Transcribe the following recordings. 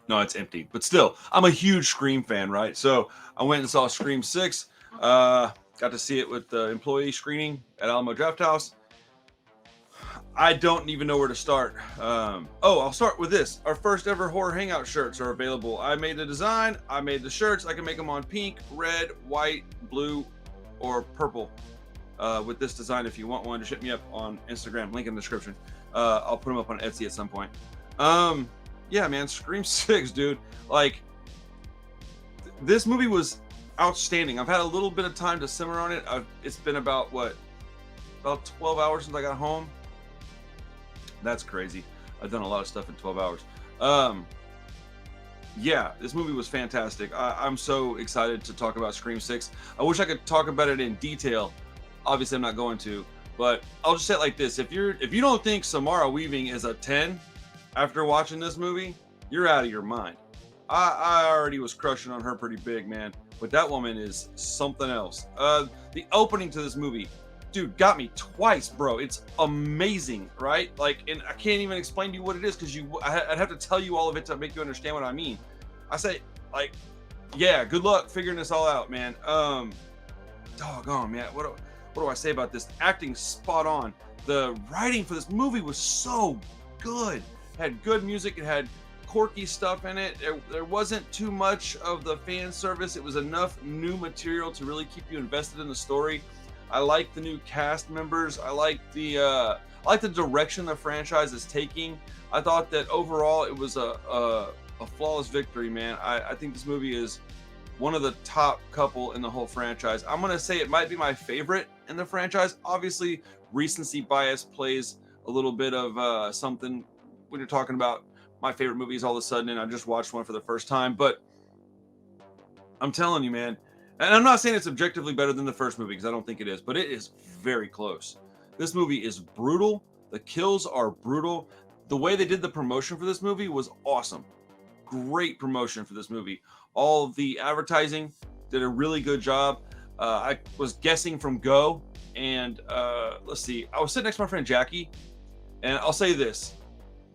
No, it's empty. But still, I'm a huge Scream fan, right? So I went and saw Scream 6. Got to see it with the employee screening at Alamo Draft House. I don't even know where to start. I'll start with this. Our first ever horror hangout shirts are available. I made the design. I made the shirts. I can make them on pink, red, white, blue, or purple. With this design, if you want one, just hit me up on Instagram. Link in the description. I'll put them up on Etsy at some point. Yeah, man, Scream 6, dude. Like, this movie was outstanding. I've had a little bit of time to simmer on it. It's been about 12 hours since I got home. That's crazy. I've done a lot of stuff in 12 hours. Yeah, this movie was fantastic. I'm so excited to talk about Scream 6. I wish I could talk about it in detail. Obviously, I'm not going to, but I'll just say it like this. If you don't think Samara Weaving is a 10 after watching this movie, you're out of your mind. I already was crushing on her pretty big, man. But that woman is something else. The opening to this movie, dude, got me twice, bro. It's amazing, right? Like, and I can't even explain to you what it is because I'd have to tell you all of it to make you understand what I mean. I say, like, yeah, good luck figuring this all out, man. Doggone, man. What do I say about this? Acting spot on. The writing for this movie was so good. It had good music. It had quirky stuff in it. There wasn't too much of the fan service. It was enough new material to really keep you invested in the story. I like the new cast members. I like the direction the franchise is taking. I thought that overall it was a flawless victory, man. I think this movie is one of the top couple in the whole franchise. I'm gonna say it might be my favorite in the franchise. Obviously, recency bias plays a little bit of something when you're talking about my favorite movies all of a sudden, and I just watched one for the first time. But I'm telling you, man, and I'm not saying it's objectively better than the first movie because I don't think it is, but it is very close. This movie is brutal. The kills are brutal. The way they did the promotion for this movie was awesome. Great promotion for this movie. All of the advertising did a really good job. I was guessing from Go, and let's see, I was sitting next to my friend Jackie, and I'll say this.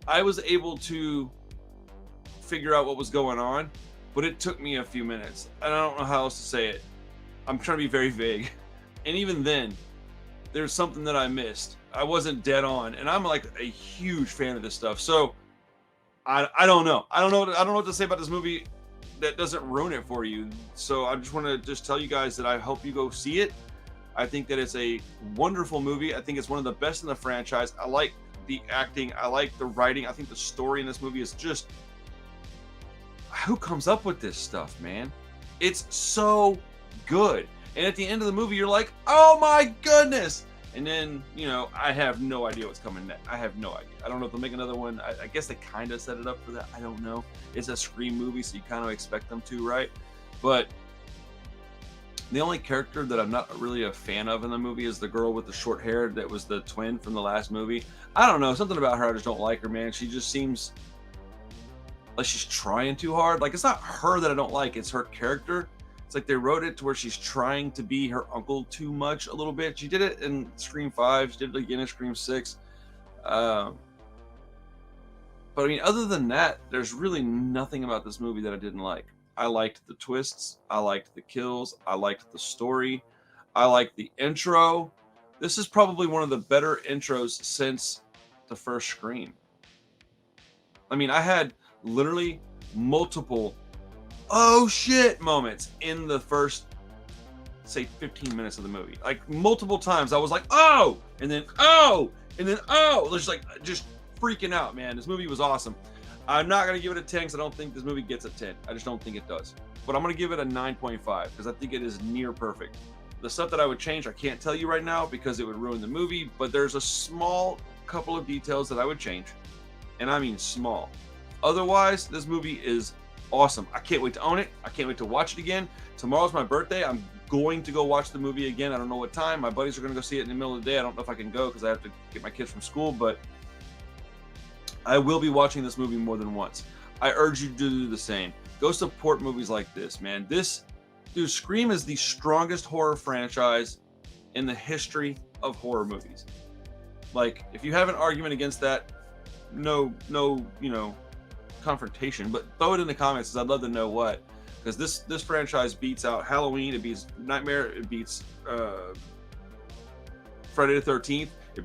I was able to figure out what was going on, but it took me a few minutes, and I don't know how else to say it. I'm trying to be very vague, and even then, there's something that I missed. I wasn't dead on, and I'm like a huge fan of this stuff. So I don't know. I don't know what to say about this movie that doesn't ruin it for you. So I just want to tell you guys that I hope you go see it. I think that it's a wonderful movie. I think it's one of the best in the franchise. I like the acting. I like the writing. I think the story in this movie is just, who comes up with this stuff, man? It's so good. And at the end of the movie, you're like, oh my goodness. And then, I have no idea what's coming next. I have no idea. I don't know if they'll make another one. I guess they kind of set it up for that. I don't know. It's a Scream movie, so you kind of expect them to, right? But the only character that I'm not really a fan of in the movie is the girl with the short hair that was the twin from the last movie. I don't know. Something about her, I just don't like her, man. She just seems like she's trying too hard. Like, it's not her that I don't like. It's her character. It's like they wrote it to where she's trying to be her uncle too much a little bit. She did it in Scream 5. She did it again in Scream 6. But I mean, other than that, there's really nothing about this movie that I didn't like. I liked the twists. I liked the kills. I liked the story. I liked the intro. This is probably one of the better intros since the first Scream. I mean, I had literally multiple oh shit moments in the first, say, 15 minutes of the movie. Like, multiple times I was like, oh, and then oh, and then oh. Just freaking out, man. This movie was awesome. I'm not going to give it a 10 because I don't think this movie gets a 10. I just don't think it does. But I'm going to give it a 9.5 because I think it is near perfect. The stuff that I would change, I can't tell you right now because it would ruin the movie, but there's a small couple of details that I would change. And I mean small. Otherwise, this movie is awesome. I can't wait to own it. I can't wait to watch it again. Tomorrow's my birthday. I'm going to go watch the movie again. I don't know what time. My buddies are going to go see it in the middle of the day. I don't know if I can go because I have to get my kids from school, but I will be watching this movie more than once. I urge you to do the same. Go support movies like this, man. Dude, Scream is the strongest horror franchise in the history of horror movies. Like, if you have an argument against that, no confrontation, but throw it in the comments because I'd love to know what. Because this franchise beats out Halloween, it beats Nightmare, it beats Friday the 13th, it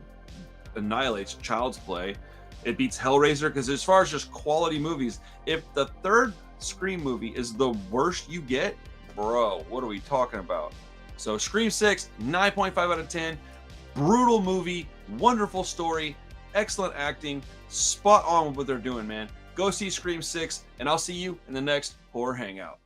annihilates Child's Play, it beats Hellraiser. Because as far as just quality movies, if the third Scream movie is the worst you get, bro, what are we talking about? So Scream 6, 9.5 out of 10. Brutal movie, wonderful story, excellent acting, spot on with what they're doing, man. Go see Scream 6, and I'll see you in the next horror hangout.